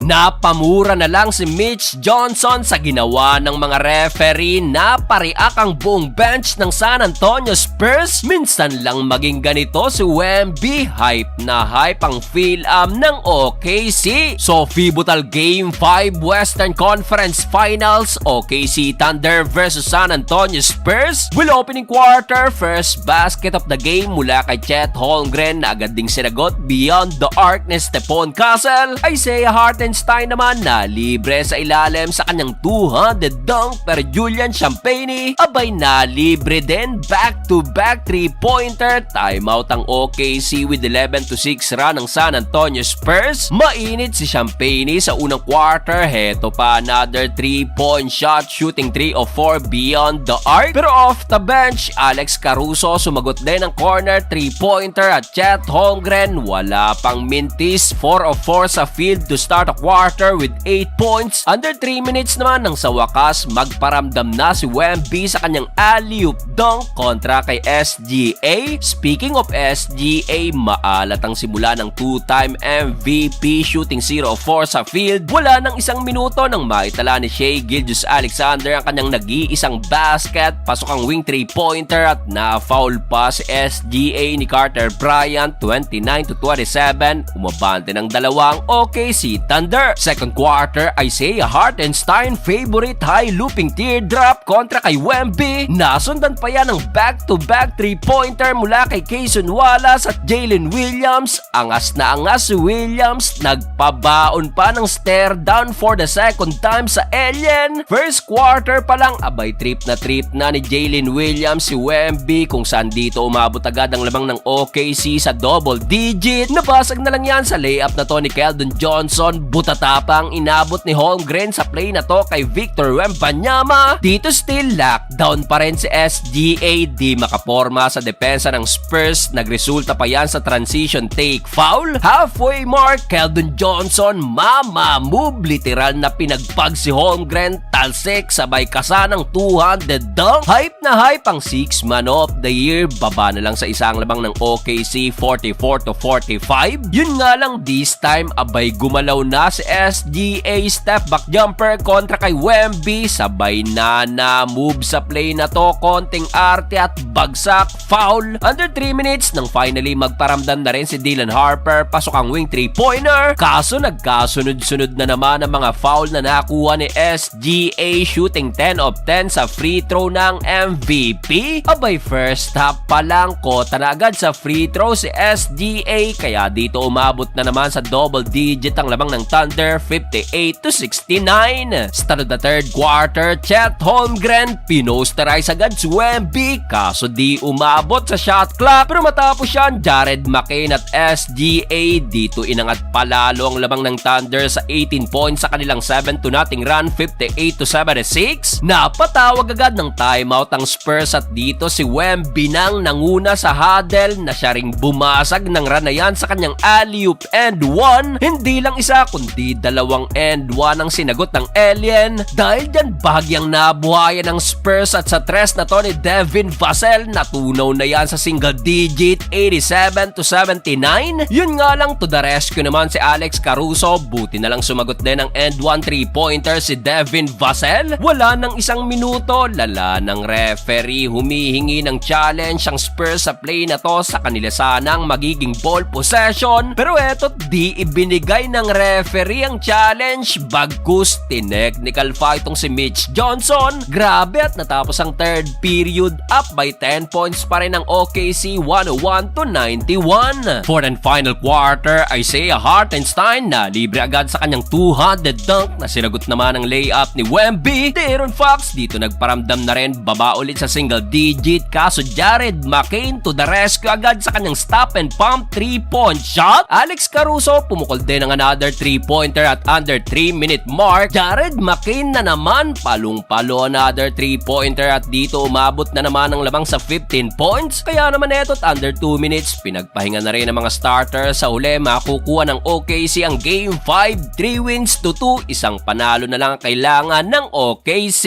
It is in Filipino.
Napamura na lang si Mitch Johnson sa ginawa ng mga referee na pariak ang buong bench ng San Antonio Spurs. Minsan lang maging ganito si Wemby. Hype na hype ang feel-am ng OKC. So pivotal Game 5 Western Conference Finals, OKC Thunder versus San Antonio Spurs. Will opening quarter, first basket of the game mula kay Chet Holmgren na agad ding sinagot beyond the arc ni Stephon Castle. Isaiah Hartenstein naman na libre sa ilalim sa kanyang 200 dunk, pero Julian Champagnie abay na libre din. Back-to-back 3-pointer. Timeout ang OKC with 11-6 run ng San Antonio Spurs. Mainit si Champagnie sa unang quarter. Heto pa another 3-point shot, shooting 3 of 4 beyond the arc. Pero off the bench, Alex Caruso sumagot din ng corner 3-pointer at Chet Holmgren wala pang mintis, 4 of 4 sa field to start a quarter with 8 points. Under 3 minutes naman nang sa wakas magparamdam na si Wemby sa kanyang alley-oop dunk kontra kay SGA. Speaking of SGA, maalat ang simula ng 2-time MVP, shooting 0 of 4 sa field. Wala nang isang minuto nang maitala ni Shai Gilgeous-Alexander ang kanyang nag-iisang basket. Pasok ang wing 3-pointer at na-foul pa si SGA ni Carter Bryant, 29-27. Umabante ng dalawang OKC Thunder. Second quarter, Isaiah Hartenstein favorite high looping teardrop kontra kay Wemby. Nasundan pa yan ng back-to-back 3-pointer mula kay Cason Wallace at Jalen Williams. Angas na angas si Williams, nagpabaon pa ng stare down for the second time sa Alien. First quarter pa lang, abay trip na ni Jalen Williams si Wemby, kung saan dito umabot agad ang lamang ng OKC sa double digit. Nabasag na lang yan sa layup na to ni Keldon Johnson. Butatapang inabot ni Holmgren sa play na to kay Victor Wembanyama. Dito still lockdown pa rin si SGA, di makaporma sa depensa ng Spurs. Nagresulta pa yan sa transition take foul. Halfway mark, Keldon Johnson mama move, literal na pinagpag si Holmgren, talsik sabay kasa ng 200 dunk. Hype na hype ang 6 man of the year. Baba na lang sa isang labang ng OKC, 44-45. Yun nga lang, this time abay gumalaw na si SGA. Step back jumper kontra kay Wemby, sabay na move sa play na to. Konting arte at bagsak, foul. Under 3 minutes nang finally magparamdam na rin si Dylan Harper. Pasok ang wing 3-pointer. Kaso nagkasunod-sunod na naman ang mga foul na nakuha ni SGA, shooting 10 of 10 sa free throw ng MVP. Abay first half pa lang, kota na agad sa free throw si SGA, kaya dito umabot na naman sa double digit ang lamang ng Thunder, 58-69. Start of the third quarter, Chet Holmgren pinosterize agad si Wemby, kaso di umabot sa shot clock. Pero matapos yan, Jared McCain at SGA, dito inangat palalo ang lamang ng Thunder sa 18 points sa kanilang 7-0 run, 58-76. Napatawag agad ng timeout ang Spurs at dito si Wemby nang nanguna sa huddle na siya ring bumasag ng run na yan sa kanyang alley-oop and one. Hindi lang isa kundi dalawang and one ang sinagot ng Alien. Dahil dyan bahagyang nabuhayan ng Spurs at sa tres na to ni Devin Vassell, natunaw na yan sa single digit, 87-79. Yun nga lang, to the rescue naman si Alex Caruso. Buti na lang sumagot din ng and one 3-pointer si Devin Vassell. Wala nang isang minuto, lala ng referee, humihingi ng challenge ang Spurs sa play na to. Sa kanila sanang magiging ball possession, pero eto di ibinigay ng referee ang challenge. Bagkus tinechnical fight tong si Mitch Johnson. Grabe, at natapos ang third period, up by 10 points pa rin ang OKC, 101-91. Fourth and final quarter, Isaiah Hartenstein na libre agad sa kanyang 200 dunk na sinagot naman ang layup ni Wemby. De'Aaron Fox dito nagparamdam na rin, baba ulit sa single digit, kaso Jared McCain to the rescue agad sa kanyang stop and pump 3-point shot. Alex Caruso pumukol din ng another 3-pointer at under 3-minute mark, Jared McCain na naman palong-palo another 3-pointer at dito umabot na naman ang lamang sa 15 points. Kaya naman eto't under 2 minutes pinagpahinga na rin ang mga starters. Sa huli makukuha ng OKC ang Game 5, 3 wins to 2. Isang panalo na lang ang kailangan ng OKC.